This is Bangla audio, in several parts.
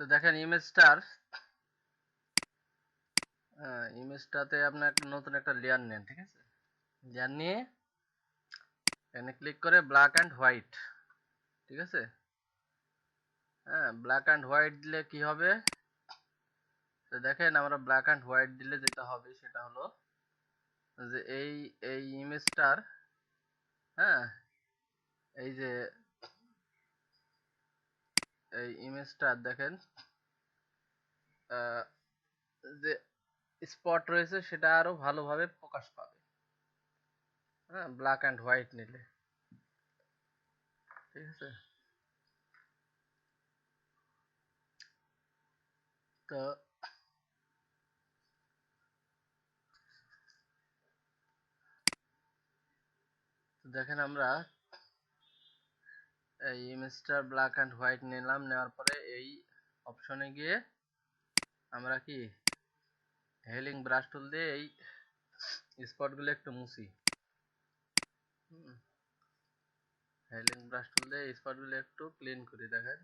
তো দেখেন ইমেজটাতে আপনার একটা নতুন একটা লেয়ার নেন, ঠিক আছে? লেয়ার নিয়ে এখানে ক্লিক করে ব্ল্যাক অ্যান্ড হোয়াইট, ঠিক আছে? হ্যাঁ, ব্ল্যাক অ্যান্ড হোয়াইট দিলে কি হবে? তো দেখেন আমরা ব্ল্যাক অ্যান্ড হোয়াইট দিলে যেটা হবে সেটা হলো যে এই ইমেজটার, হ্যাঁ, এই যে এই ইমেজটা দেখেন যে স্পট রয়েছে সেটা আরো ভালোভাবে প্রকাশ পাবে, হ্যাঁ, ব্ল্যাক অ্যান্ড হোয়াইট নিলে, ঠিক আছে? তো দেখেন আমরা এই ইমেজটা ব্ল্যাক অ্যান্ড হোয়াইট নিলাম, নেওয়ার পরে এই অপশনে গিয়ে আমরা কি হেলিং ব্রাশ টুল দিয়ে এই স্পটগুলো একটু মুছি। হেলিং ব্রাশ টুল দিয়ে এই স্পটগুলো একটু ক্লিন করি। দেখেন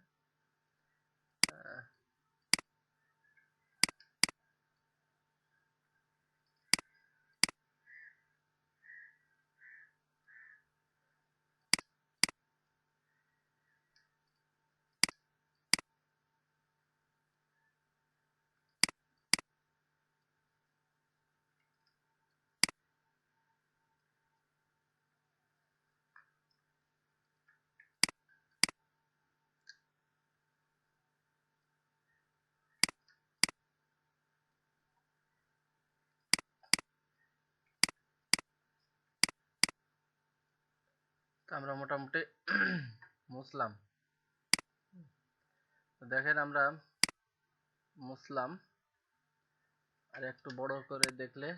তো আমরা মোটামুটি মুছলাম। দেখেন আমরা মুছলাম, আর একটু বড় করে দেখলে,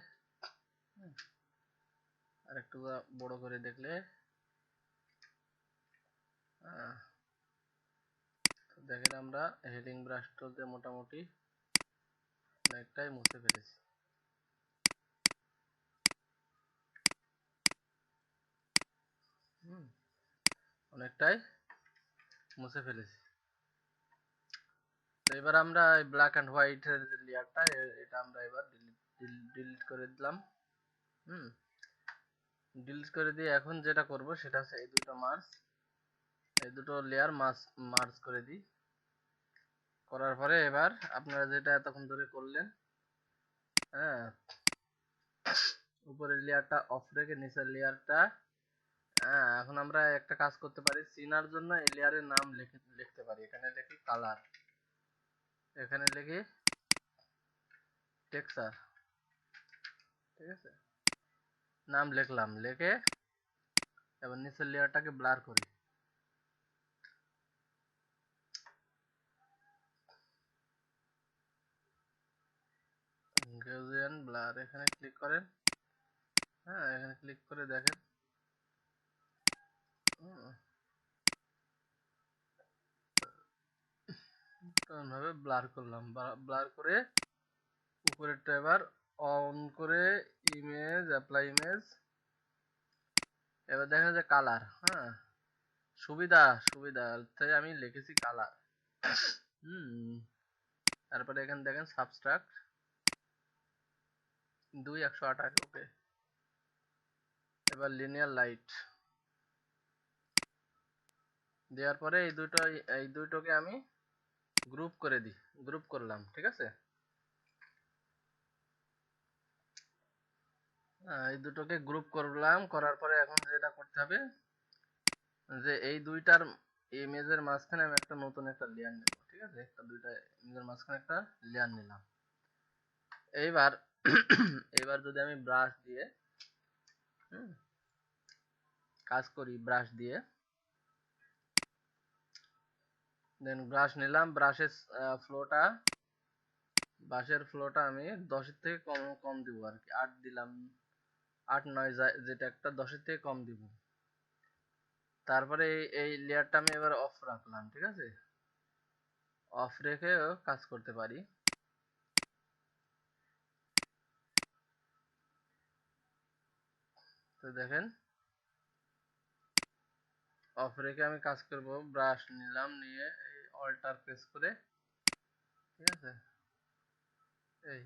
আর একটু বড় করে দেখলে দেখেন আমরা হেডিং ব্রাশ টুল দিয়ে মোটামুটি অনেকটাই মুছে ফেলেছি। অনেকটাই মুছে ফেলেছি। তো এবার আমরা এই ব্ল্যাক অ্যান্ড হোয়াইট এর যে লেয়ারটা, এটা আমরা এবার ডিলিট করে দিলাম। ডিলিট করে দিয়ে এখন যেটা করব সেটা হচ্ছে এই দুটো লেয়ার মার্জ করে দিই। করার পরে এবার আপনারা যেটা এতক্ষণ ধরে করলেন, হ্যাঁ, উপরের লেয়ারটা অফ রেখে নিচের লেয়ারটা, হ্যাঁ, এখন আমরা একটা কাজ করতে পারি। চিনার জন্য এই লেয়ারের নাম লিখতে পারি। এখানে লিখি কালার, এখানে লিখি টেক্সচার, ঠিক আছে? নাম লিখলাম, লিখে এবার নিচের লেয়ারটাকে ব্লার করি। গেউজিয়ান ব্লার, এখানে ক্লিক করেন। হ্যাঁ, এখানে ক্লিক করে দেখেন ভাবে ব্লার করলাম। ব্লার করে উপরেরটা এবার অন করে ইমেজ, অ্যাপ্লাই ইমেজ, এবার দেখেন যে কালার, হ্যাঁ, সুবিধা সুবিধা তাই আমি লিখেছি কালার। তারপরে এখানে দেখেন সাবস্ট্রাক্ট 2 128, ওকে। এবার লিনিয়ার লাইট দেওয়ার পরে এই দুটোকে আমি গ্রুপ করে দিই, গ্রুপ করলাম, ঠিক আছে? এই দুটোকে গ্রুপ করলাম, করার পরে এখন যেটা করতে হবে যে এই দুইটার ইমেজের মাঝখানে আমি একটা নতুন একটা লেয়ার নেব, ঠিক আছে? দুইটা ইমেজের মাঝখানে একটা লেয়ার নিলাম। এইবার এইবার যদি আমি ব্রাশ দিয়ে কাজ করি, ব্রাশ দিয়ে দেন ব্রাশ নিলাম, ব্রাশের ফ্লোটা আমি 10-এর থেকে কম কম দিব আর কি, 8 দিলাম, 8 9 যেটা একটা 10-এর থেকে কম দিব। তারপরে এই লেয়ারটা আমি এবার অফ রাখলাম, ঠিক আছে? অফ রেখেও কাজ করতে পারি। তো দেখেন অফ রেখে আমি কাজ করব। ব্রাশ নিলাম, নিয়ে এই অল্টার প্রেস করে ঠিক আছে, এই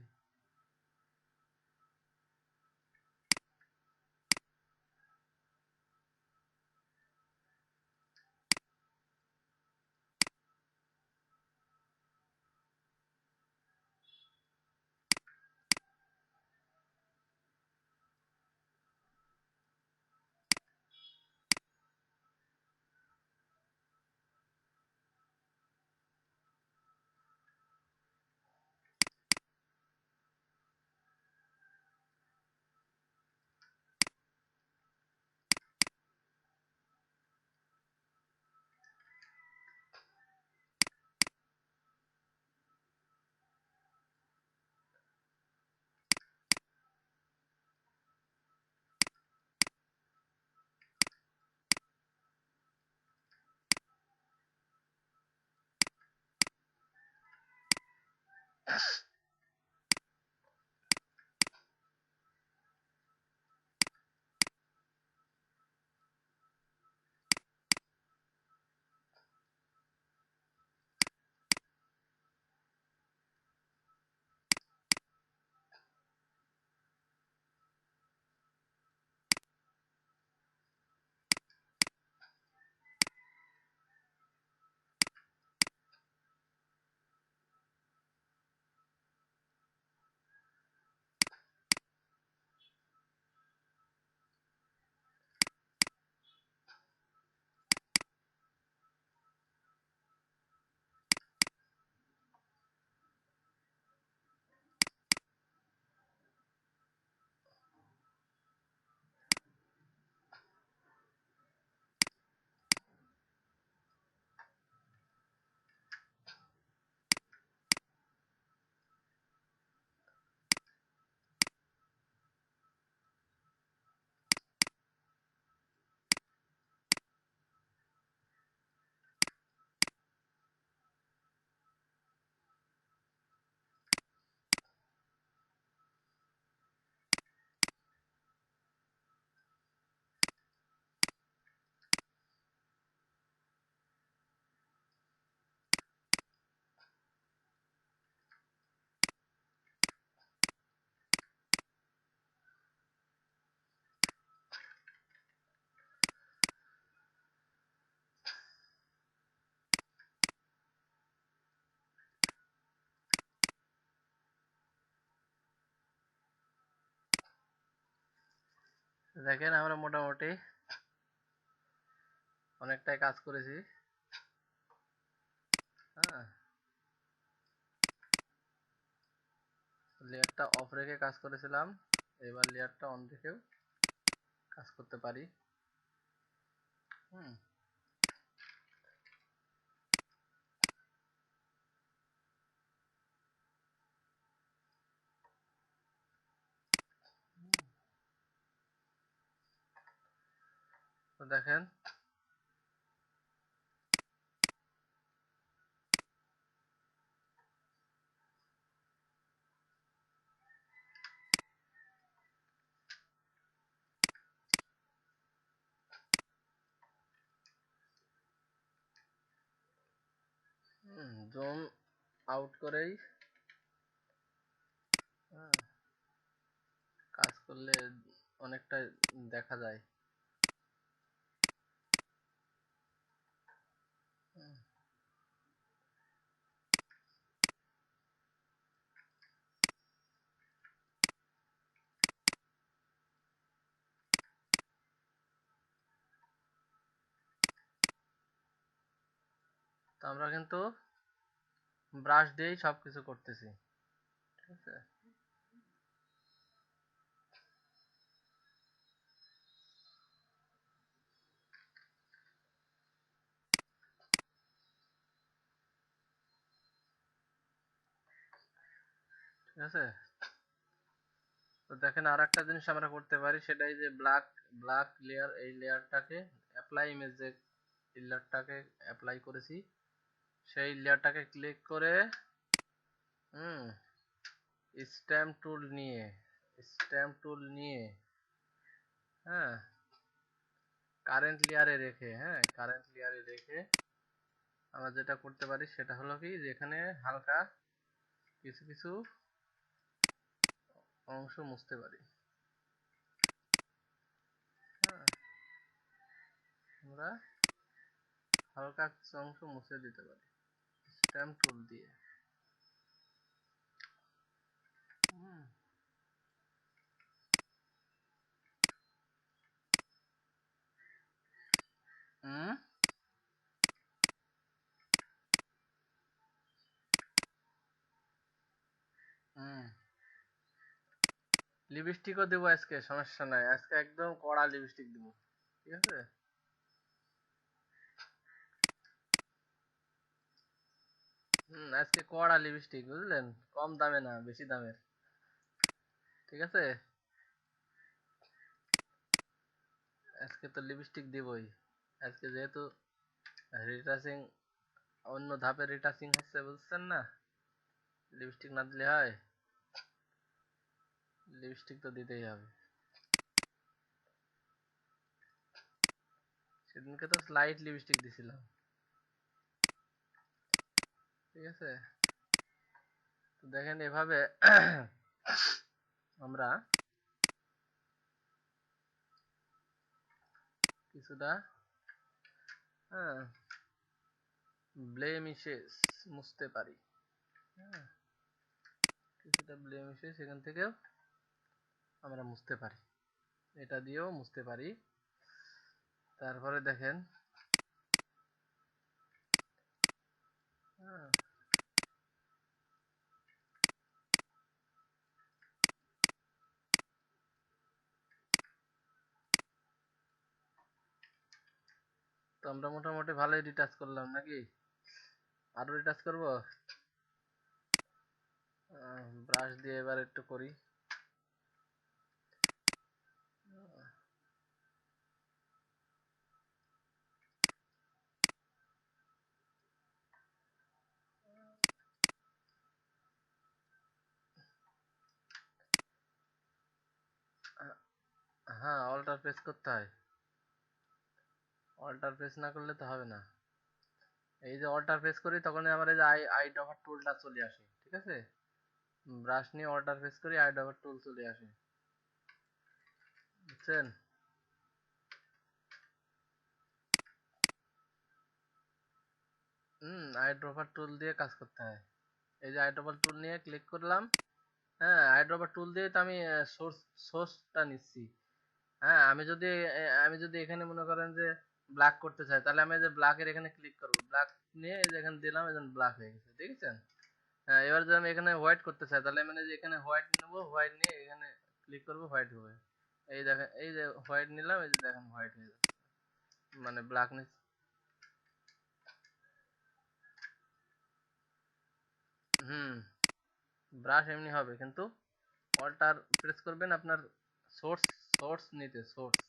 দেখেন আমরা মোটামুটি অনেকটাই কাজ করেছি। হ্যাঁ, লেয়ারটা অফ রেখে কাজ করেছিলাম, এবার লেয়ারটা অন রেখেও কাজ করতে পারি। হুম, তো দেখেন জুম আউট করেই হ্যাঁ, কাজ করলে অনেকটা দেখা যায়। হুম, তো আমরা কিন্তু ব্রাশ দিয়েই সবকিছু করতেছি। ঠিক আছে, ঠিক আছে। তো দেখেন আর একটা জিনিস আমরা করতে পারি, সেটাই যে ব্ল্যাক ব্ল্যাক লেয়ার, এই লেয়ারটাকে অ্যাপ্লাই ইমেজ, যে লেয়ারটাকে অ্যাপ্লাই করেছি সেই লেয়ারটাকে ক্লিক করে হুম স্ট্যাম্প টুল নিয়ে, স্ট্যাম্প টুল নিয়ে হ্যাঁ কারেন্ট লেয়ারে রেখে, হ্যাঁ কারেন্ট লেয়ারে রেখে আমরা যেটা করতে পারি সেটা হলো কি, যেখানে হালকা কিছু কিছু অংশ মুছতে পারি। হ্যাঁ, আমরা হালকা কিছু অংশ মুছে দিতে পারি স্ট্যাম্প টুল দিয়ে। হুম হুম হুম লিপস্টিকও দেবো আজকে, সমস্যা নাই, আজকে একদম কড়া লিপস্টিক দেবো, ঠিক আছে। আজকে কড়া লিপস্টিক, বুঝলেন, কম দামে না, বেশি দামের, ঠিক আছে। আজকে তো লিপস্টিক দিবই। আজকে যেহেতু রিটাচিং, অন্য ধাপে রিটাচিং হচ্ছে, বুঝছেন না, লিপস্টিক না দিলে হয়, লিপস্টিক তো দিতেই হবে। সেদিনকে তো স্লাইট লিপস্টিক দিছিলাম, ঠিক আছে। তো দেখেন এভাবে আমরা কিছুটা, হ্যাঁ, ব্লেমিশেস মুছতে পারি। হ্যাঁ, কিছুটা ব্লেমিশেস এখান থেকেও আমরা মুছতে পারি, এটা দিয়েও মুছতে পারি। তারপরে দেখেন, হ্যাঁ, তো আমরা মোটামুটি ভালোই রিটাচ করলাম নাকি, আরো রিটাচ করব। ব্রাশ দিয়ে এবার একটু করি। হ্যাঁ, অল্টার প্রেস করতে হয়, অল্টার প্রেস না করলে তো হবে না। এই যে অল্টার প্রেস করি তখনই আমার এই যে আই ড্রপার টুলটা চলে আসে, ঠিক আছে। ব্রাশ নিয়ে অল্টার প্রেস করি, আই ড্রপার টুল চলে আসে, বুঝছেন। আই ড্রপার টুল দিয়ে কাজ করতে হয়। এই যে আই ড্রপার টুল নিয়ে ক্লিক করলাম। হ্যাঁ, আই ড্রপার টুল দিয়ে তো আমি সোর্সটা নিচ্ছি। হ্যাঁ, আমি যদি এখানে মনে করেন যে ব্ল্যাক করতে চাই, তাহলে আমি এই যে ব্ল্যাকের এখানে ক্লিক করব, ব্ল্যাক নিয়ে এই যে এখানে দিলাম, এই ব্ল্যাক হয়ে গেছে, দেখেছেন। হ্যাঁ, এবার যদি আমি এখানে হোয়াইট করতে চাই, তাহলে মানে যে এখানে হোয়াইট নেবো, হোয়াইট নিয়ে এখানে ক্লিক করব, হোয়াইট হবে। এই দেখেন, এই যে হোয়াইট নিলাম, এই যে দেখেন হোয়াইট হয়ে যাচ্ছে, মানে ব্ল্যাক নিচ। হুম ব্রাশ এমনি হবে, কিন্তু অল্টার প্রেস করবেন আপনার সোর্স, নিতে সোর্স।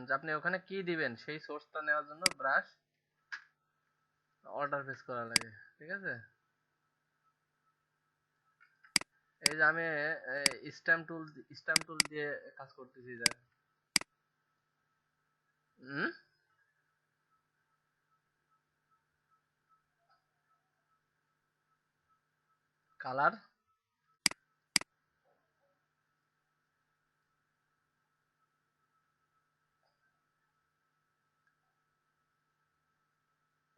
যে আপনি ওখানে কি দিবেন সেই সোর্সটা নেওয়ার জন্য ব্রাশ অল্টার প্রেস করা লাগে, ঠিক আছে। এই যে আমি স্ট্যাম্প টুল দিয়ে কাজ করতেছি যা। হুম কালার,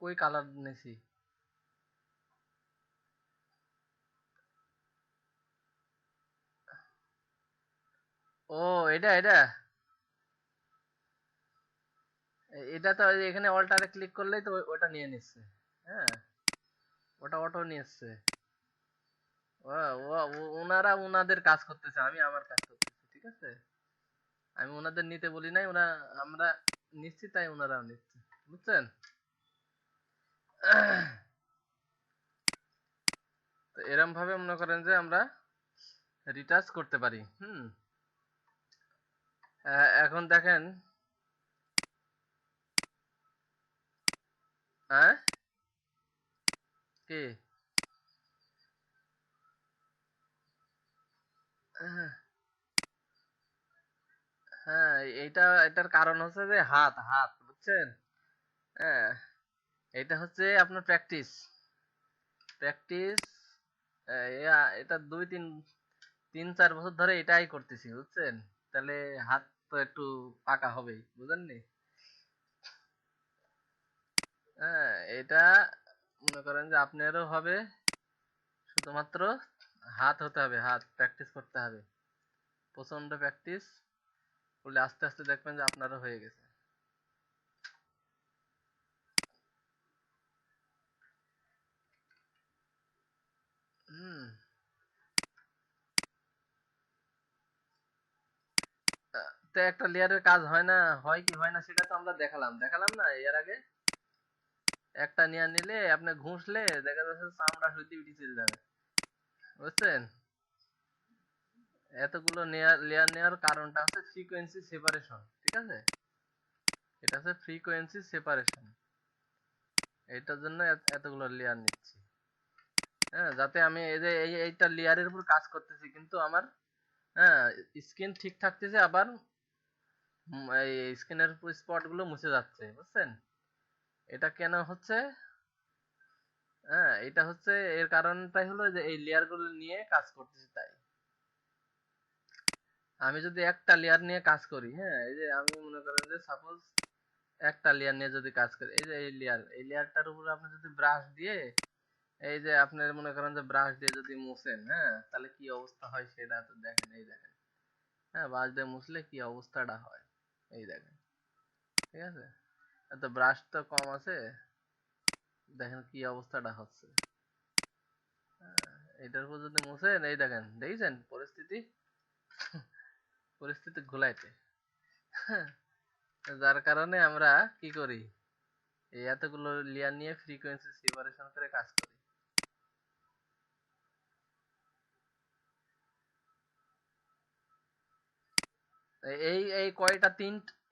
কই কালার নিছি? ও, এটা এটা এটা তো এই যে এখানে অল্টারে ক্লিক করলেই তো ওটা নিয়ে নিচ্ছে। হ্যাঁ, ওটা অটো নিয়ে এসছে। ওনারা ওনাদের কাজ করতেছে, আমি আমার কাজ করতেছি, ঠিক আছে। আমি ওনাদের নিতে বলি নাই, আমরা নিচ্ছি, তাই ওনারাও নিচ্ছে, বুঝছেন। তো এরম ভাবে মনে করেন যে আমরা রিটাচ করতে পারি। এখন দেখেন, হ্যাঁ, কি, হ্যাঁ, হ্যাঁ, এটার কারণ হচ্ছে যে হাত হাত, বুঝছেন। হ্যাঁ, এটা হচ্ছে আপনার প্র্যাকটিস, প্র্যাকটিস এটা 2 3 4 বছর ধরে এটাই করতেছি, বুঝছেন? তাহলে হাত তো একটু পাকা হবেই, বুঝেননি? হ্যাঁ, এটা মনে করেন যে আপনারও হবে, শুধুমাত্র হাত হতে হবে, হাত প্র্যাকটিস করতে হবে, প্রচন্ড প্র্যাকটিস করলে আস্তে আস্তে দেখবেন যে আপনারও হয়ে গেছে। হুম। তো একটা লেয়ারের কাজ হয় না, হয় কি হয় না সেটা তো আমরা দেখালাম, দেখালাম না এর আগে? একটা লেয়ার নিলে আপনি ঘুষলে দেখা যাচ্ছে চামড়া সইতে উঠে চলে যাবে, বুঝছেন? এতগুলো লেয়ার নেওয়ার কারণটা হচ্ছে ফ্রিকোয়েন্সি সেপারেশন, ঠিক আছে? এটা হচ্ছে ফ্রিকোয়েন্সি সেপারেশন, এইটার জন্য এতগুলো লেয়ার নিচ্ছি। হ্যাঁ, যাতে আমি এই যে এইটা লেয়ারের উপর কাজ করতেছি কিন্তু আমার, হ্যাঁ, স্কিন ঠিক থাকতেছে, আবার এই স্কিনের স্পট গুলো মুছে যাচ্ছে, বুঝছেন? এটা কেন হচ্ছে? হ্যাঁ, এটা হচ্ছে, এর কারণটাই হলো যে এই লেয়ার গুলো নিয়ে কাজ করতেছি তাই। আমি যদি একটা লেয়ার নিয়ে কাজ করি, হ্যাঁ, এই যে আমি মনে করেন যে সাপোজ একটা লেয়ার নিয়ে যদি কাজ করি, এই যে এই লেয়ারটার উপরে আপনি যদি ব্রাশ দিয়ে, এই যে আপনার মনে করেন যে ব্রাশ দিয়ে যদি মুছেন, হ্যাঁ, তাহলে কি অবস্থা হয় সেটা তো দেখেন, এই দেখেন। হ্যাঁ, ব্রাশ দিয়ে মুছলে কি অবস্থাটা হয়, এই দেখেন। ঠিক আছে? তো ব্রাশ তো কম আছে, দেখেন কি অবস্থাটা হচ্ছে। এটার উপর যদি মুছেন, এই দেখেন, দেখেছেন পরিস্থিতি, পরিস্থিতি ঘোলাইতে। যার কারণে আমরা কি করি, এই এতগুলো লেয়ার নিয়ে ফ্রিকোয়েন্সি সেপারেশন করে কাজ করি। এই এই কয়টা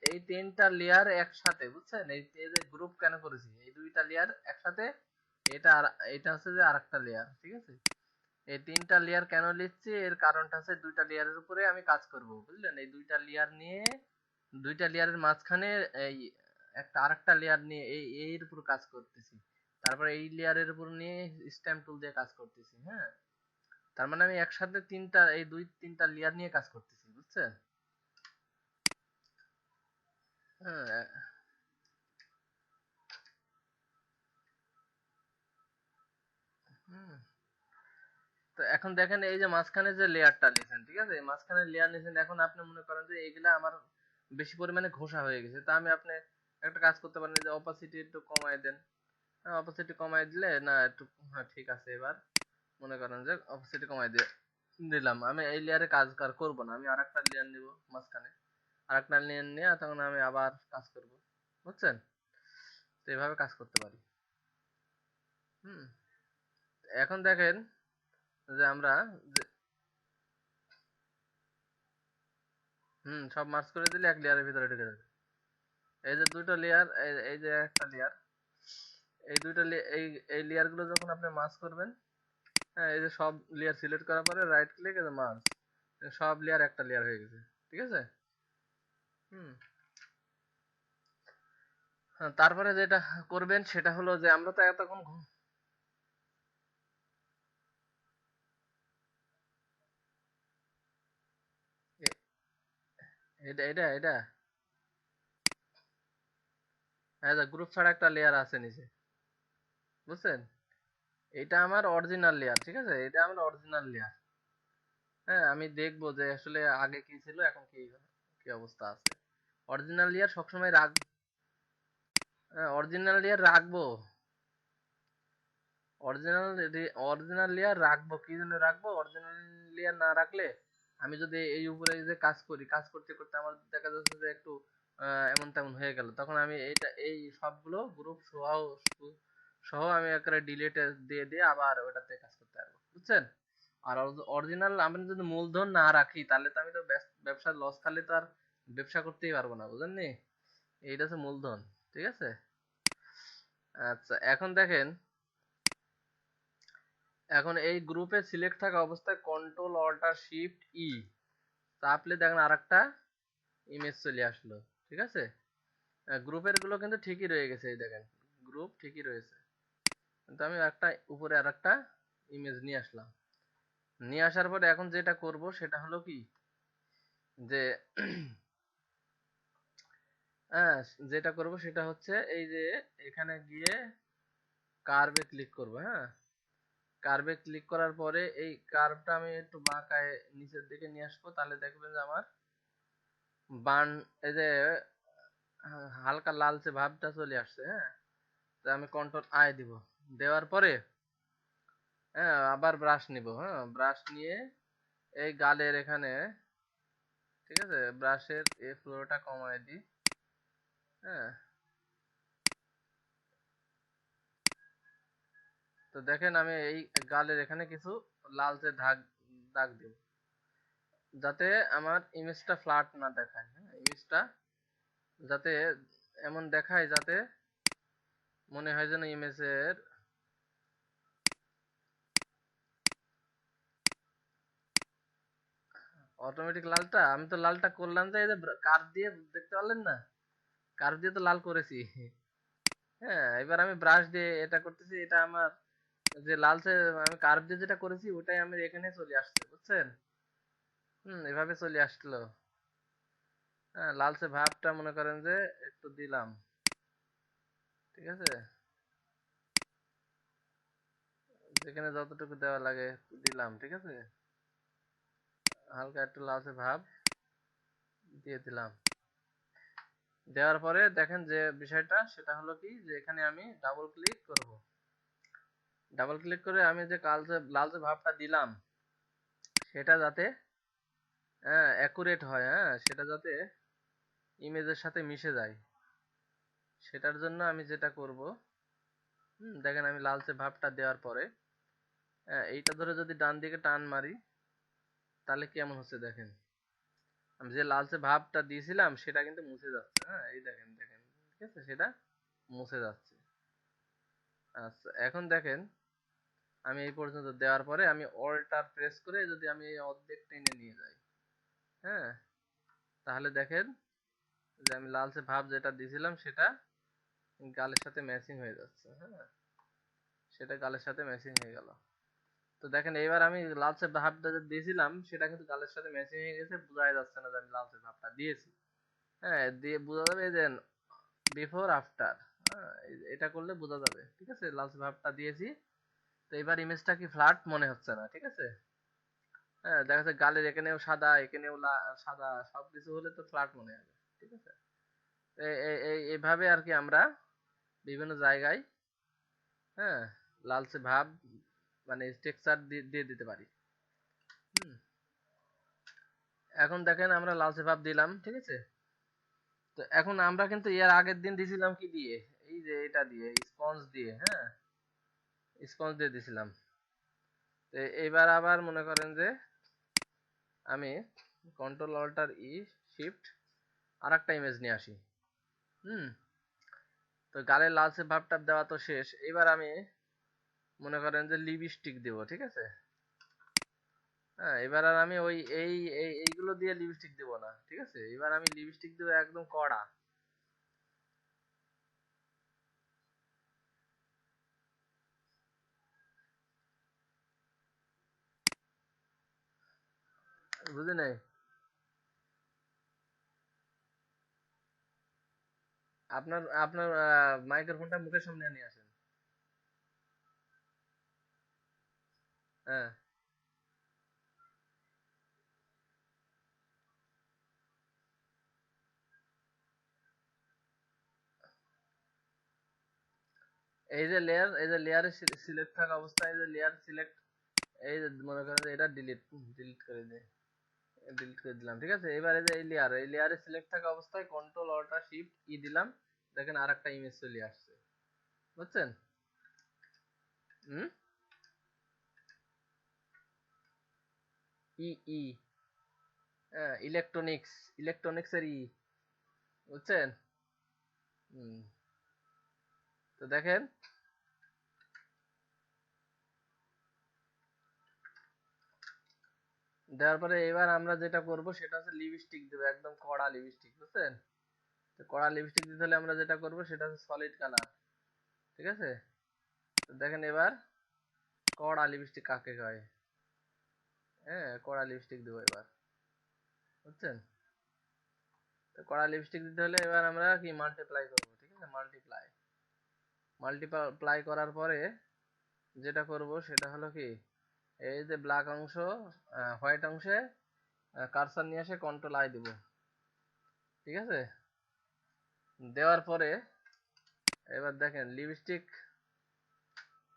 এই তিনটা লেয়ার একসাথে, বুঝছেন? এই যে গ্রুপ কেন করেছি, এই দুইটা লেয়ার একসাথে, এটা আর এটা হচ্ছে যে আরেকটা লেয়ার, ঠিক আছে? এই তিনটা লেয়ার কেন লিখছি, এর কারণটা হচ্ছে দুইটা লেয়ারের উপরে আমি কাজ করব, বুঝলেন? এই দুইটা লেয়ার নিয়ে, দুইটা লেয়ারের মাঝখানে এই একটা আরেকটা লেয়ার নিয়ে এর উপর কাজ করতেছি, তারপরে এই লেয়ারের উপর নিয়ে স্ট্যাম্প টুল দিয়ে কাজ করতেছি। হ্যাঁ, তার মানে আমি একসাথে এই 2 3টা লেয়ার নিয়ে কাজ করতেছি, বুঝছেন? হ্যাঁ। হুম। তো এখন দেখেন এই যে মাঝখানে যে লেয়ারটা নিয়েছেন, ঠিক আছে? এই মাঝখানে লেয়ার নিয়েছেন, এখন আপনি মনে করেন যে এগুলা আমার বেশি পরিমাণে ঘষা হয়ে গেছে, তা আমি আপনি একটা কাজ করতে পারেন, যে অপাসিটি একটু কমায় দেন। অপাসিটি কমায় দিলে না একটু, হ্যাঁ, ঠিক আছে, এবার মনে করেন যে অপাসিটি কমায় দিয়ে দিলাম, আমি এই লেয়ারে কাজ আর করবো না, আমি আরেকটা লেয়ার নিব মাঝখানে, আরেকটা লেয়ার নিয়ে তখন আমি আবার কাজ করব, বুঝছেন? তো এভাবে কাজ করতে পারি। হুম। এখন দেখেন যে আমরা যে, সব মার্জ করে দিলে এক লেয়ারের ভিতরে ঢুকে যাবে। এই যে দুটো লেয়ার, এই যে একটা লেয়ার, এই দুইটা এই লেয়ার গুলো যখন আপনি মার্জ করবেন, হ্যাঁ, এই যে সব লেয়ার সিলেক্ট করার পরে রাইট ক্লিক, এই যে মার্জ, সব লেয়ার একটা লেয়ার হয়ে গেছে, ঠিক আছে? হুম। হ্যাঁ, তারপরে যেটা করবেন সেটা হলো যে আমরা তো এতক্ষণ এ- এটা এটা এটা হ্যাঁ, গ্রুপ ছাড়া একটা লেয়ার আছে নিচে, বুঝছেন? এটা আমার অরিজিনাল লেয়ার, ঠিক আছে? এটা আমার অরিজিনাল লেয়ার। হ্যাঁ, আমি দেখবো যে আসলে আগে কি ছিল, এখন কি কি অবস্থা আছে। অরিজিনাল লেয়ার সবসময় অরিজিনাল লেয়ার রাখবো, অরিজিনাল অরিজিনাল লেয়ার রাখবো, কি জন্য রাখবো? অরিজিনাল লেয়ার না রাখলে আমি যদি এই উপরে এই যে কাজ করি, কাজ করতে করতে আমার দেখা যাচ্ছে যে একটু এমন তেমন হয়ে গেল, তখন আমি এই সবগুলো গ্রুপ সহ সহ আমি একটা ডিলিট দিয়ে দিয়ে আবার ওটাতে কাজ করতে পারবো, বুঝছেন? আর অরিজিনাল আমি যদি মূলধন না রাখি, তাহলে তো আমি তো ব্যবসার লস খালে তো আর ব্যবসা করতেই পারবো না, বুঝেননি? এইটা হচ্ছে মূলধন, ঠিক আছে? আচ্ছা, এখন দেখেন, এখন এই গ্রুপে সিলেক্ট থাকা অবস্থায় কন্ট্রোল অল্টার শিফট ই চাপলে দেখেন আরেকটা ইমেজ চলে আসলো, ঠিক আছে? গ্রুপের গুলো কিন্তু ঠিকই রয়ে গেছে, এই দেখেন, গ্রুপ ঠিকই রয়েছে, কিন্তু আমি একটা উপরে আরেকটা ইমেজ নিয়ে আসলাম। নিয়ে আসার পরে এখন যেটা করব সেটা হলো কি যে হ্যাঁ, যেটা করব সেটা হচ্ছে এই যে এখানে গিয়ে কার্ভে ক্লিক করব। হ্যাঁ, কার্ভে ক্লিক করার পরে এই কার্ভটা আমি একটু বাঁকায় নিচের দিকে নিয়ে আসবো, তাহলে দেখবেন যে আমার বান এই যে হালকা লালচে ভাবটা চলে আসছে। হ্যাঁ, তো আমি কন্ট্রোল আই দিব। দেওয়ার পরে হ্যাঁ আবার ব্রাশ নিব। হ্যাঁ, ব্রাশ নিয়ে এই গালের এখানে, ঠিক আছে, ব্রাশের এই ফ্লোটা কমায় দিই। হ্যাঁ, তো দেখেন আমি এই গালের এখানে কিছু লালচে দাগ দাগ দিব, যাতে আমার ইমেজটা ফ্ল্যাট না দেখায়। হ্যাঁ, ইমেজটা যাতে এমন দেখায় যাতে মনে হয় যেন ইমেজের অটোমেটিক লালটা, আমি তো লালটা করলাম যে এই যে কার্ভ দিয়ে, দেখতে পারলেন না, কার্ভ দিয়ে তো লাল করেছি। হ্যাঁ, এবার আমি ব্রাশ দিয়ে এটা করতেছি, এটা আমার যে লালচে আমি কার্ভ দিয়ে যেটা করেছি ওটাই আমি এখানে চলে আসছে, বুঝছেন? এভাবে চলে আসলো। হ্যাঁ, লালচে ভাবটা মনে করেন যে একটু দিলাম, ঠিক আছে, যেখানে যতটুকু দেওয়া লাগে একটু দিলাম, ঠিক আছে, হালকা একটু লালচে ভাব দিয়ে দিলাম। দেওয়ার পরে দেখেন যে বিষয়টা সেটা হলো কি যে এখানে আমি ডাবল ক্লিক করব। ডাবল ক্লিক করে আমি যে কালচে লালচে ভাবটা দিলাম সেটা যাতে হ্যাঁ অ্যাকুরেট হয়, হ্যাঁ সেটা যাতে ইমেজের সাথে মিশে যায়, সেটার জন্য আমি যেটা করব, দেখেন আমি লালচে ভাবটা দেওয়ার পরে এইটা ধরে যদি ডান দিকে টান মারি তাহলে কেমন হচ্ছে দেখেন, আমি যে লালচে ভাবটা দিয়েছিলাম সেটা কিন্তু মুছে যাচ্ছে। হ্যাঁ, এই দেখেন দেখেন, ঠিক আছে, সেটা মুছে যাচ্ছে। আচ্ছা, এখন দেখেন আমি এই পর্যন্ত দেওয়ার পরে আমি অল্টার প্রেস করে যদি আমি এই অর্ধেক টেনে নিয়ে যাই, হ্যাঁ, তাহলে দেখেন যে আমি লালচে ভাব যেটা দিয়েছিলাম সেটা গালের সাথে ম্যাচিং হয়ে যাচ্ছে। হ্যাঁ, সেটা গালের সাথে ম্যাচিং হয়ে গেল। তো দেখেন এইবার আমি লালচে ভাবটা যে দিয়েছিলাম সেটা কিন্তু গালের সাথে ম্যাচিং হয়ে গেছে, বোঝাই যাচ্ছে না যে আমি লালচে ভাবটা দিয়েছি। হ্যাঁ, দিয়ে বোঝা যাবে এই যে বিফোর আফটার। হ্যাঁ, এটা করলে বোঝা যাবে, ঠিক আছে, লালচে ভাবটা দিয়েছি। তো এবার ইমেজটা কি ফ্ল্যাট মনে হচ্ছে না, ঠিক আছে। হ্যাঁ, দেখা যাচ্ছে গালের এখানেও সাদা এখানেও সাদা, সবকিছু হলে তো ফ্ল্যাট মনে হবে, ঠিক আছে। এইভাবে আর কি আমরা বিভিন্ন জায়গায় হ্যাঁ লালচে ভাব মানে টেক্সচার দিয়ে দিতে পারি। হুম, এখন দেখেন আমরা লালচে ভাব দিলাম, ঠিক আছে। তো এখন আমরা কিন্তু এর আগের দিন দিছিলাম কি দিয়ে, এই যে এটা দিয়ে স্পঞ্জ দিয়ে। হ্যাঁ, স্পঞ্জ দিয়ে দিছিলাম। তো এবার আবার মনে করেন যে আমি কন্ট্রোল অল্টার ই শিফট আর একটা ইমেজ নিয়ে আসি। হুম, তো গালের লালচে ভাবটা দেওয়া তো শেষ, এবার আমি মনে করেন যে লিপস্টিক দেবো, ঠিক আছে। হ্যাঁ, এবার আর আমি ওই এইগুলো দিয়ে লিপস্টিক দেবো না, ঠিক আছে, এবার আমি লিপস্টিক দেবো একদম কড়া। বুঝে নাই? আপনার আপনার মাইক্রোফোনটা মুখের সামনে নিয়ে আসেন। হ্যাঁ, এই যে লেয়ার, এই যে লেয়ারে সিলেক্ট থাকা অবস্থায় এই যে লেয়ার সিলেক্ট, এই যে মনে করেন যে এটা ডিলিট ডিলিট করে দিই, ডিলিট করে দিলাম, ঠিক আছে। এবার এই যে এই লেয়ারে সিলেক্ট থাকা অবস্থায় কন্ট্রোল অল্টার শিফট ই দিলাম, দেখেন আর একটা ইমেজ চলে আসছে, বুঝছেন? হুম, ই ই ইলেকট্রনিক্স, ইলেকট্রনিক্স এর ই, বুঝছেন? হুম, তো দেখেন দেওয়ার পরে এবার আমরা যেটা করব সেটা হচ্ছে লিপস্টিক দেবো, একদম কড়া লিপস্টিক, বুঝছেন? তো কড়া লিপস্টিক দিতে হলে আমরা যেটা করব সেটা হচ্ছে সলিড কালার, ঠিক আছে। তো দেখেন এবার কড়া লিপস্টিক কাকে কয়। হ্যাঁ, কড়া লিপস্টিক দেবো এবার, বুঝছেন? তো কড়া লিপস্টিক দিতে হলে এবার আমরা কি মাল্টিপ্লাই করবো, ঠিক আছে? মাল্টিপ্লাই করার পরে যেটা করব সেটা হলো কি, এই যে ব্ল্যাক অংশ, হোয়াইট অংশে কার্সার নিয়ে এসে কন্ট্রোল আই দিব, ঠিক আছে? দেওয়ার পরে এবার দেখেন লিপস্টিক,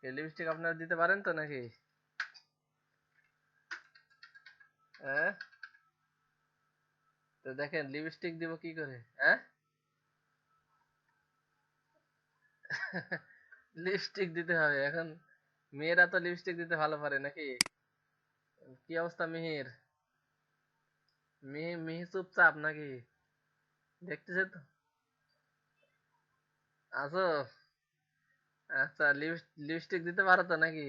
এই লিপস্টিক আপনারা দিতে পারেন তো নাকি? হ্যাঁ, তো দেখেন লিপস্টিক দিব কি করে, হ্যাঁ? লিপস্টিক দিতে হবে এখন। মেয়েরা তো লিপস্টিক দিতে ভালো পারে নাকি? কি অবস্থা মিহির? মিহি মিহি চুপচাপ নাকি? দেখতেছে তো, আছো? আচ্ছা, লিপস্টিক দিতে পারো তো নাকি?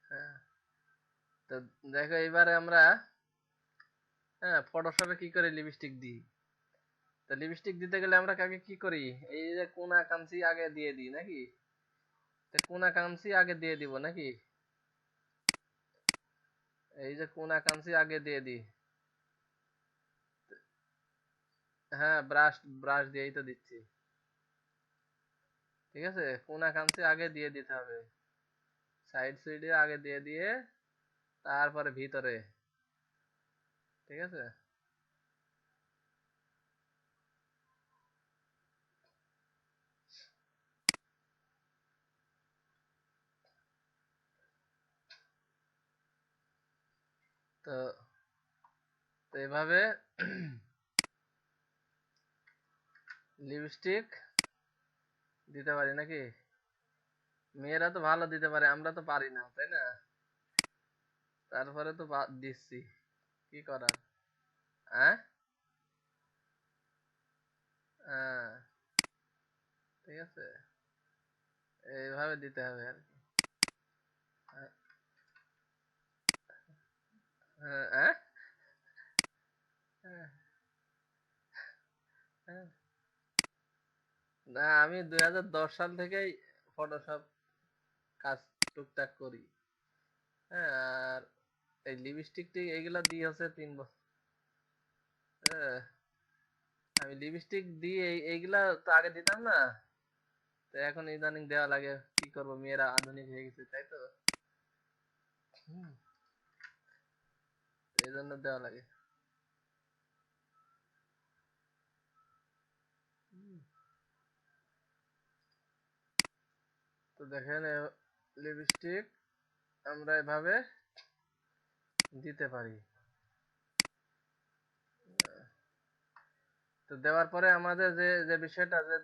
হ্যাঁ, তো দেখো এবারে আমরা, হ্যাঁ, ফটোশপে কি করে লিপস্টিক দিই। তো লিপস্টিক দিতে গেলে আমরা কাকে কি করি, এই যে কোনা কাঞ্চি আগে দিয়ে দিই নাকি? তো কোনা কাঞ্চি আগে দিয়ে দিব নাকি? এই যে কোনা কাঞ্চি আগে দিয়ে দিই। হ্যাঁ, ব্রাশ ব্রাশ দিয়েই তো দিচ্ছি, ঠিক আছে? কোনা কাঞ্চি আগে দিয়ে দিতে হবে, সাইড সুইডে আগে দিয়ে দিয়ে তারপরে ভিতরে, ঠিক আছে? তো তো এভাবে লিপস্টিক দিতে পারি নাকি? মেয়েরা তো ভালো দিতে পারে, আমরা তো পারি না, তাই না? তারপরে তো দিচ্ছি, কি করার? হ্যাঁ, হ্যাঁ, ঠিক আছে, এইভাবে দিতে হবে আর কি। হ্যাঁ, হ্যাঁ, হ্যাঁ, হ্যাঁ। না, আমি 2010 সাল থেকেই ফটোশপ কাজ টুকটাক করি। হ্যাঁ, আর এই লিপস্টিক টিক এইগুলা দিয়ে হচ্ছে 3 বছর। হ্যাঁ, আমি লিপস্টিক দিয়ে এইগুলা তো আগে দিতাম না, তো এখন ইদানিং দেওয়া লাগে, কি করব, মেয়েরা আধুনিক হয়ে গেছে তাই তো। হুম, এই জন্য দেওয়া লাগে। হুম, তো দেখেন লিপস্টিক আমরা এভাবে দিতে পারি। তো দেওয়ার পরে আমাদের যে যে বিষয়টা, যে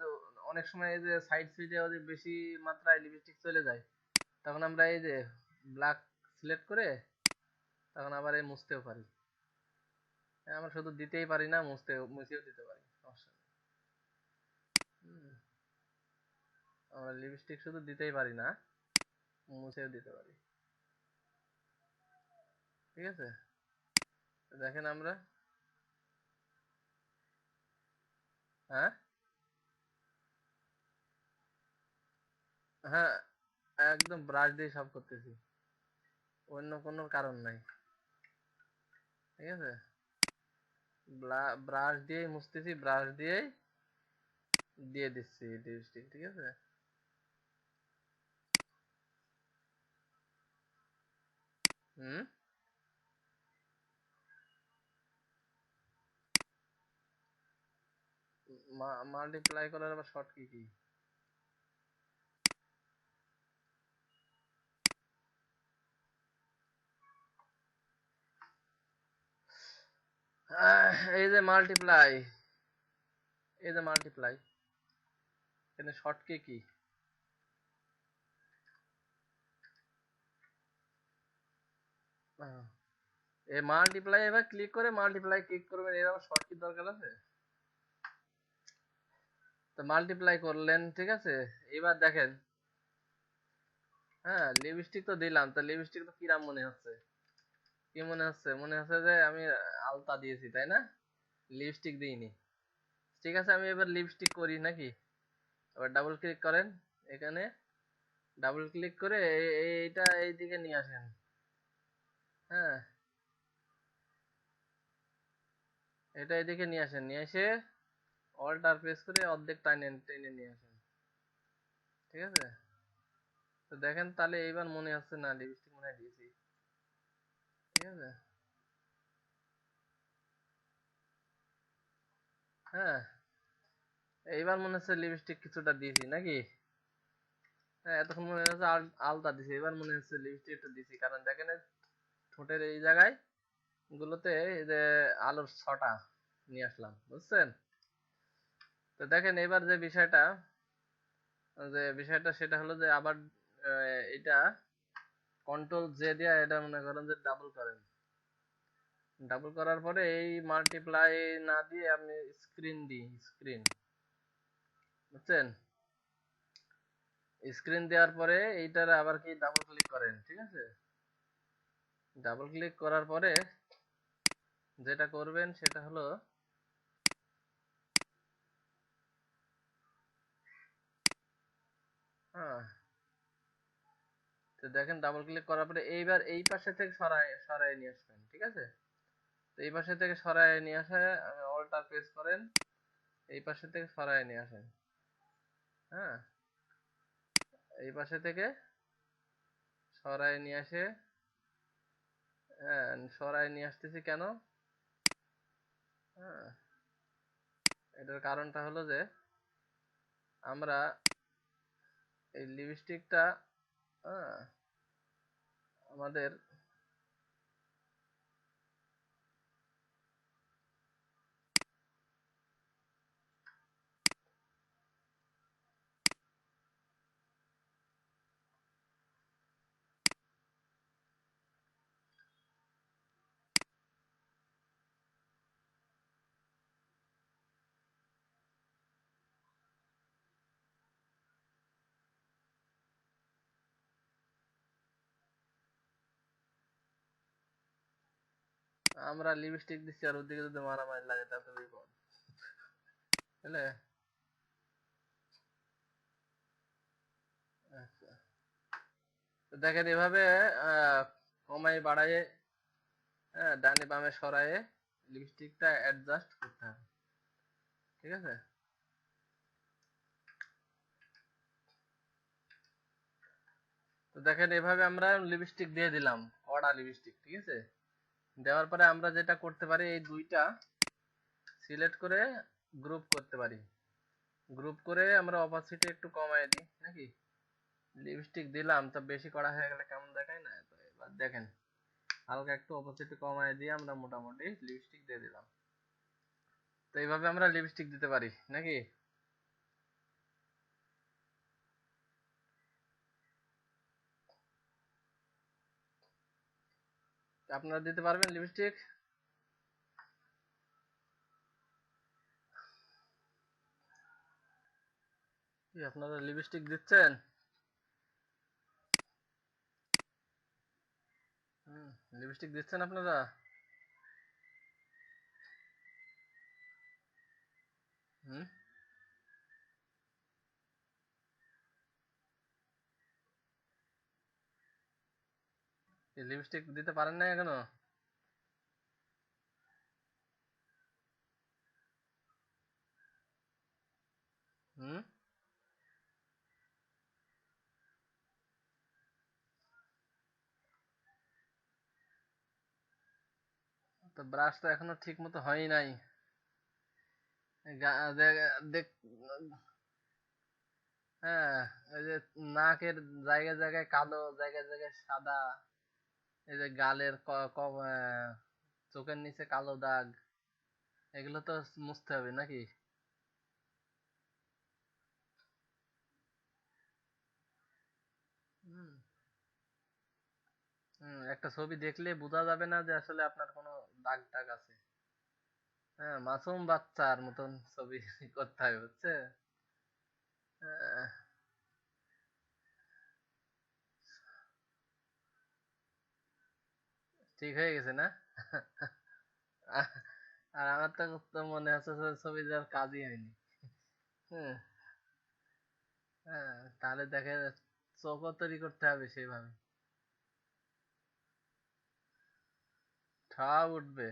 অনেক সময় এই যে সাইড সুইটে যদি বেশি মাত্রায় লিপস্টিক চলে যায়, তখন আমরা এই যে ব্ল্যাক সিলেক্ট করে তখন আবার এই মুছতেও পারি। আমরা শুধু দিতেই পারি না, মুছেও দিতে পারি, সমস্যা নেই। হুম, আমরা লিপস্টিক শুধু দিতেই পারি না, মুছেও দিতে পারি, ঠিক আছে? তো দেখেন আমরা, হ্যাঁ, হ্যাঁ, একদম ব্রাশ দিয়ে সব করতেছি, অন্য কোনো কারণ নাই, ঠিক আছে? ব্রাশ দিয়েই মুছতেছি, ব্রাশ দিয়েই দিয়ে দিচ্ছি লিপস্টিক, ঠিক আছে? হুম, মাল্টিপ্লাই করার আবার শর্ট কি কি? এই যে মাল্টিপ্লাই, এই যে মাল্টিপ্লাই, এখানে শর্ট কি কি? আহ, এই মাল্টিপ্লাই এবার ক্লিক করে মাল্টিপ্লাই ক্লিক করবেন, এর আবার শর্ট কি দরকার আছে? তো মাল্টিপ্লাই করলেন, ঠিক আছে? এবার দেখেন, হ্যাঁ, লিপস্টিক তো দিলাম, তো লিপস্টিক তো কিরাম মনে হচ্ছে? কি মনে হচ্ছে? মনে হচ্ছে যে আমি আলতা দিয়েছি, তাই না? লিপস্টিক দিইনি। ঠিক আছে, আমি এবার লিপস্টিক করি নাকি? এবার ডাবল ক্লিক করেন এখানে, ডাবল ক্লিক করে এইটা এই দিকে নিয়ে আসেন, হ্যাঁ, এটা এদিকে নিয়ে আসেন, নিয়ে এসে অল্টার প্রেস করে অর্ধেক টাইনে টেনে নিয়ে আসেন। ঠিক আছে, তো দেখেন তাহলে এইবার মনে হচ্ছে না লিপস্টিক মনে হয় দিয়েছি। ঠিক আছে, হ্যাঁ, এইবার মনে হচ্ছে লিপস্টিক কিছুটা দিয়েছি নাকি? হ্যাঁ, এতক্ষণ মনে হচ্ছে আলতা দিছি, এবার মনে হচ্ছে লিপস্টিক একটু দিছি, কারণ দেখেন এই ঠোঁটের এই জায়গায় গুলোতে এই যে আলোর ছটা নিয়ে আসলাম, বুঝছেন? তো দেখেন এবার যে বিষয়টা সেটা হলো যে আবার এটা কন্ট্রোল জে দিয়ে এটা মনে করেন যে ডাবল করেন। ডাবল করার পরে এই মাল্টিপ্লাই না দিয়ে আপনি স্ক্রিন দিই, স্ক্রিন, বুঝছেন? স্ক্রিন দেওয়ার পরে এইটার আবার কি ডাবল ক্লিক করেন, ঠিক আছে? ডাবল ক্লিক করার পরে যেটা করবেন সেটা হলো, হ্যাঁ, তো দেখেন ডাবল ক্লিক করার পরে এইবার এই পাশে থেকে সরায় নিয়ে আসবেন, ঠিক আছে? তো এই পাশে থেকে সরায় নিয়ে আসে, অল্টার প্রেস করেন, এই পাশে থেকে সরায় নিয়ে আসেন। হ্যাঁ, এই পাশে থেকে সরায় নিয়ে আসে, হ্যাঁ, সরায় নিয়ে আসতেছি কেন? হ্যাঁ, এটার কারণটা হলো যে আমরা এই লিপস্টিকটা, হ্যাঁ, আমাদের আমরা লিপস্টিক দিচ্ছি আর ওদিকে যদি মারামারি লাগে তাহলে তো বিপদ, বুঝলে? আচ্ছা, তো দেখেন এভাবে কমাই বাড়ায়ে, হ্যাঁ, ডানে বামে সরায়ে লিপস্টিকটা অ্যাডজাস্ট করতে হবে, ঠিক আছে? তো দেখেন এভাবে আমরা লিপস্টিক দিয়ে দিলাম, কড়া লিপস্টিক, ঠিক আছে? দেওয়ার পরে আমরা যেটা করতে পারি, এই দুইটা সিলেক্ট করে গ্রুপ করতে পারি। গ্রুপ করে আমরা অপাসিটি একটু কমায় দিই নাকি? লিপস্টিক দিলাম, তো বেশি কড়া হয়ে গেলে কেমন দেখায় না? তো এবার দেখেন হালকা একটু অপাসিটি কমায় দিয়ে আমরা মোটামুটি লিপস্টিক দিয়ে দিলাম। তো এইভাবে আমরা লিপস্টিক দিতে পারি নাকি? আপনারা দিতে পারবেন লিপস্টিক? কি আপনারা লিপস্টিক দিচ্ছেন? হুম, লিপস্টিক দিচ্ছেন আপনারা? হুম, লিপস্টিক দিতে পারেন না এখনো? হুম, তো ব্রাশ তো এখনো ঠিক মতো হয়ই নাই। গা- দে- দেখ- হ্যাঁ, এই যে নাকের জায়গায় জায়গায় কালো, জায়গায় জায়গায় সাদা, এই যে গালের চোখের নিচে কালো দাগ, এগুলো তো মুছতে হবে নাকি? হুম, একটা ছবি দেখলে বোঝা যাবে না যে আসলে আপনার কোনো দাগ টাগ আছে। হ্যাঁ, মাসুম বাচ্চার মতন ছবি করতে হবে, বুঝছে? আহ, ঠিক হয়ে গেছে না? আর আমার তো মনে হচ্ছে যে ছবি দেওয়ার কাজই হয়নি। হ্যাঁ, হ্যাঁ, তাহলে চোখও তৈরি করতে হবে সেইভাবে। ঠা উঠবে।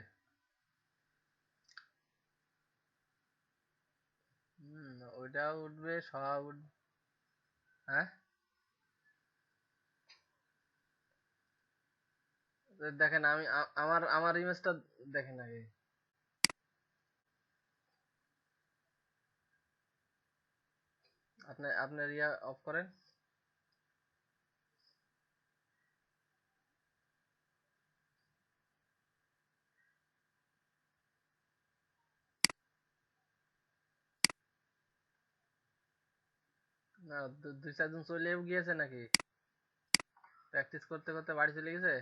ওইটাও উঠবে, সব উঠবে। হ্যাঁ, তো দেখেন আমি আমার আমার ইমেজটা দেখেন আগে। আপনার ইয়া অফ করেন। না, দুই চারজন চলেও গিয়েছে নাকি? প্র্যাকটিস করতে করতে বাড়ি চলে গেছে?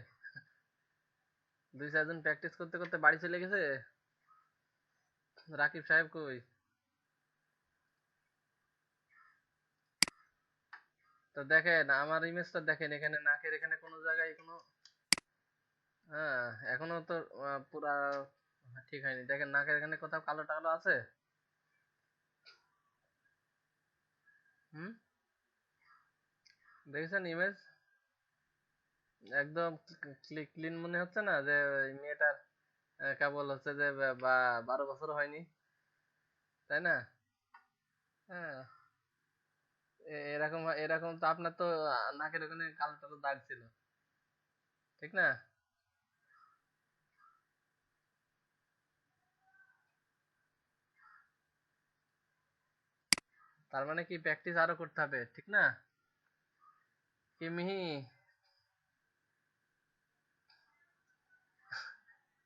দুই চারজন প্র্যাকটিস করতে করতে বাড়ি চলে গেছে? রাকিব সাহেব কই? তো দেখেন আমার ইমেজটা দেখেন, এখানে নাকের এখানে কোনো জায়গায় কোনো, হ্যাঁ, এখনো তো পুরা ঠিক হয়নি। দেখেন নাকের এখানে কোথাও কালো টালো আছে? হুম, দেখেছেন ইমেজ? একদম ক্লিন মনে হচ্ছে না যে ওই মেয়েটার কেবল হচ্ছে যে 12 বছর হয়নি, তাই না? হ্যাঁ, এরকম এরকম তো আপনার তো নাকের ওখানে কালো টালো দাগ ছিল, ঠিক না? তার মানে কি প্র্যাকটিস আরো করতে হবে, ঠিক না? কি মিহি,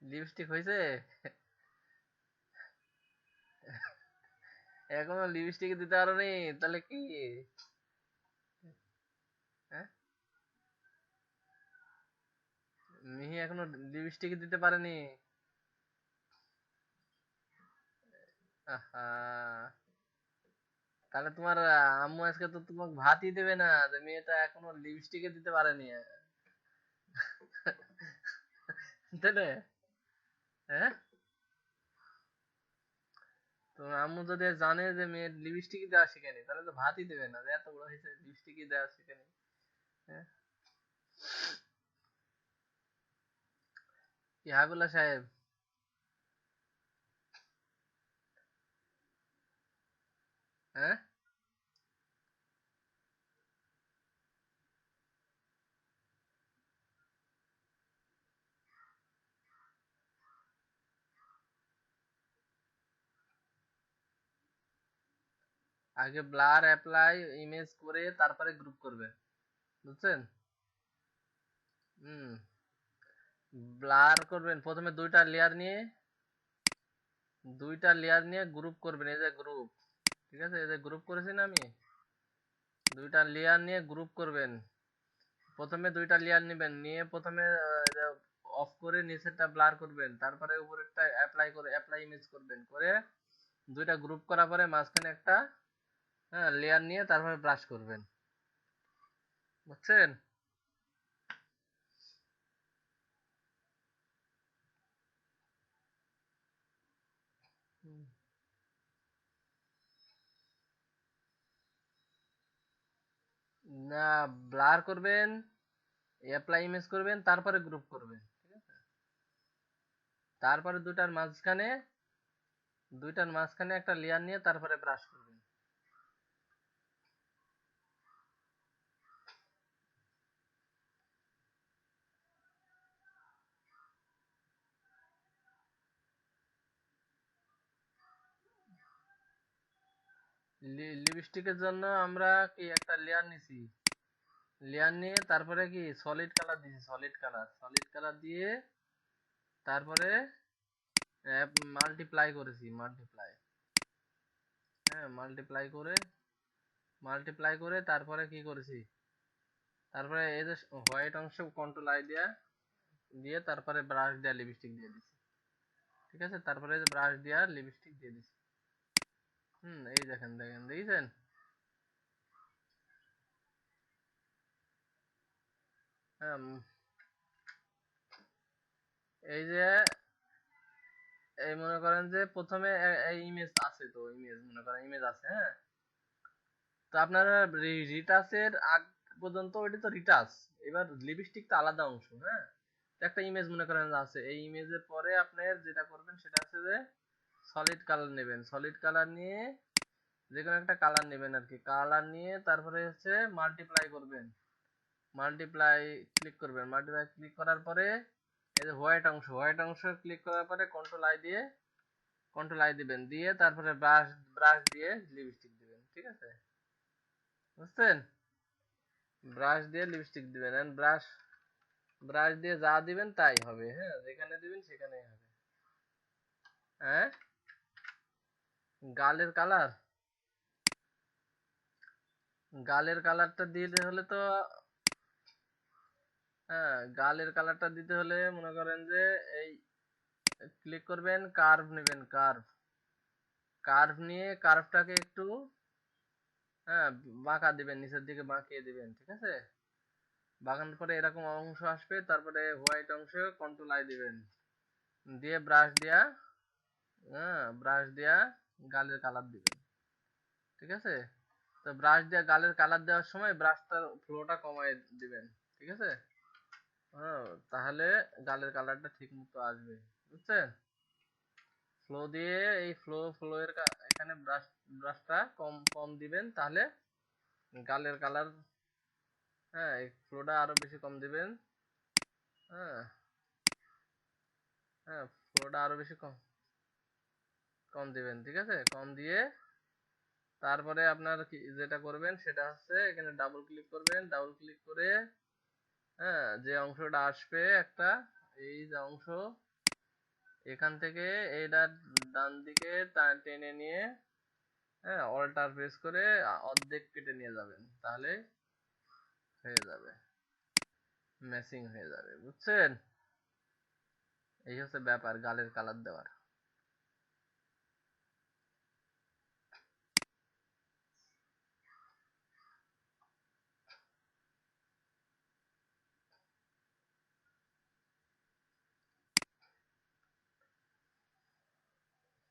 লিপস্টিক হয়েছে? এখনো লিপস্টিক দিতে পারোনি? তাহলে কি? হ্যাঁ, মিহি এখনো লিপস্টিক দিতে পারেনি? আহা, তাহলে তোমার আম্মু আজকে তো তোমাকে ভাতই দেবে না, যে মেয়েটা এখনো লিপস্টিকে দিতে পারেনি। তাই না? হ্যাঁ, তোমার আম্মু যদি জানে যে মেয়ের লিপস্টিকই দেওয়া শিখেনি, তাহলে তো ভাতই দেবে না, যে এত বড় হয়েছে লিপস্টিকই দেওয়া শিখেনি। হ্যাঁ, কি হাবিবুল্লাহ সাহেব? হ্যাঁ, আগে ব্লার অ্যাপ্লাই ইমেজ করে তারপরে গ্রুপ করবে, বুঝছেন? হুম, ব্লার করবেন প্রথমে দুইটা লেয়ার নিয়ে গ্রুপ করবেন, এই যে গ্রুপ, ঠিক আছে? এই যে গ্রুপ করেছি না আমি, দুইটা লেয়ার নিয়ে গ্রুপ করবেন। প্রথমে দুইটা লেয়ার নেবেন, নিয়ে প্রথমে অফ করে নিচেরটা ব্লার করবেন, তারপরে উপরেরটা অ্যাপ্লাই ইমেজ করবেন, করে দুইটা গ্রুপ করার পরে মাঝখানে একটা, হ্যাঁ, লেয়ার নিয়ে তারপরে ব্রাশ করবেন, বুঝছেন? হুম। না, ব্লার করবেন, অ্যাপ্লাই ইমেজ করবেন, তারপরে গ্রুপ করবেন, ঠিক আছে? তারপরে দুইটার মাঝখানে একটা লেয়ার নিয়ে তারপরে ব্রাশ করবেন। লিপস্টিকের জন্য আমরা কি একটা লেয়ার নিছি, লেয়ার নিয়ে তারপরে কি সলিড কালার দিছি, সলিড কালার দিয়ে তারপরে মাল্টিপ্লাই, হ্যাঁ, মাল্টিপ্লাই করে তারপরে কি করেছি, তারপরে এই যে হোয়াইট অংশ কন্ট্রোল আই দিয়ে তারপরে ব্রাশ দিয়ে লিপস্টিক দিয়ে দিছি, ঠিক আছে? তারপরে এই যে ব্রাশ দিয়ে লিপস্টিক দিয়ে দিছি। এই দেখেন দেখেন দেখেছেন? হ্যাঁ, এই যে এই মনে করেন যে প্রথমে এই ইমেজ আছে, তো ইমেজ মনে করেন ইমেজ আছে, হ্যাঁ। তো আপনারা রিটাচের আগ পর্যন্ত ওইটা তো রিটাচ, এবার লিপস্টিক তো আলাদা অংশ, হ্যাঁ। একটা ইমেজ মনে করেন আছে, এই ইমেজের পরে আপনি যেটা করবেন সেটা হচ্ছে যে সলিড কালার নেবেন। সলিড কালার নিয়ে যে কোনো একটা কালার নেবেন আর কি, কালার নিয়ে তারপরে হচ্ছে মাল্টিপ্লাই করবেন, মাল্টিপ্লাই ক্লিক করবেন, মাল্টিপ্লাই ক্লিক করার পরে এই যে হোয়াইট অংশ ক্লিক করার পরে কন্ট্রোল আই দিবেন, দিয়ে তারপরে ব্রাশ দিয়ে লিপস্টিক দিবেন, ঠিক আছে? বুঝছেন? ব্রাশ দিয়ে লিপস্টিক দিবেন, এন্ড ব্রাশ দিয়ে যা দিবেন তাই হবে, হ্যাঁ, যেখানে দিবেন সেখানেই হবে। হ্যাঁ, গালের কালার, গালের কালারটা দিতে হলে তো, হ্যাঁ, গালের কালারটা দিতে হলে মনে করেন যে এই ক্লিক করবেন, কার্ভ নেবেন, কার্ভ নিয়ে কার্ভটাকে একটু, হ্যাঁ, বাঁকা দিবেন, নিচের দিকে বাঁকিয়ে দিবেন, ঠিক আছে? বাঁকানোর পরে এরকম অংশ আসবে, তারপরে হোয়াইট অংশ কন্ট্রোল আই দিবেন, দিয়ে ব্রাশ দিয়া, হ্যাঁ, ব্রাশ দিয়া গালের কালার দিবেন, ঠিক আছে? তো ব্রাশ দিয়ে গালের কালার দেওয়ার সময় ব্রাশটার ফ্লোটা কমায় দিবেন, ঠিক আছে? হ্যাঁ, তাহলে গালের কালারটা ঠিক মতো আসবে, বুঝছেন? ফ্লো দিয়ে এই ফ্লো এর এখানে ব্রাশটা কম কম দিবেন, তাহলে গালের কালার, হ্যাঁ, এই ফ্লোটা আরো বেশি কম দিবেন, হ্যাঁ, হ্যাঁ, ফ্লোটা আরো বেশি কম কম দিবেন, ঠিক আছে? কম দিয়ে তারপরে আপনার যেটা করবেন সেটা হচ্ছে এখানে ডাবল ক্লিক করবেন, ডাবল ক্লিক করে, হ্যাঁ, যে অংশটা আসবে একটা, এই যে অংশ, এখান থেকে এইটা ডান দিকে টেনে নিয়ে, হ্যাঁ, অল্টার প্রেস করে অর্ধেক কেটে নিয়ে যাবেন, তাহলে হয়ে যাবে, ম্যাচিং হয়ে যাবে, বুঝছেন? এই হচ্ছে ব্যাপার গালের কালার দেওয়ার।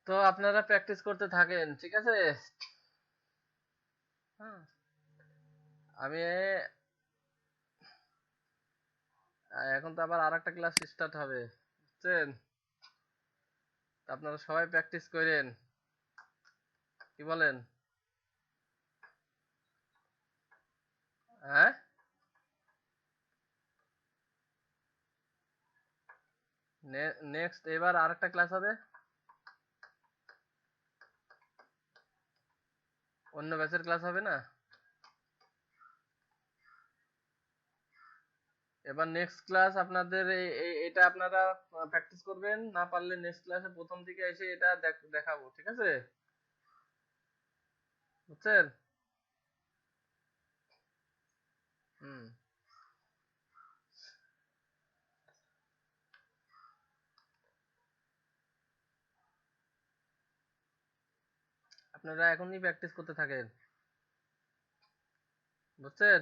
তো আপনারা প্র্যাকটিস করতে থাকেন, ঠিক আছে? হ্যাঁ, আমি এখন তো আবার আরেকটা ক্লাস স্টার্ট হবে, বুঝছেন? আপনারা সবাই প্র্যাকটিস করেন, কি বলেন? হ্যাঁ, নেক্সট এবার আরেকটা ক্লাস হবে, অন্য ব্যাচের ক্লাস হবে না? এবার নেক্সট ক্লাস আপনাদের এটা আপনারা প্র্যাকটিস করবেন, না পারলে নেক্সট ক্লাসে প্রথম থেকে এসে এটা দেখাবো, ঠিক আছে? বুঝছেন? হুম, আপনারা এখনই প্র্যাকটিস করতে থাকেন, বুঝছেন?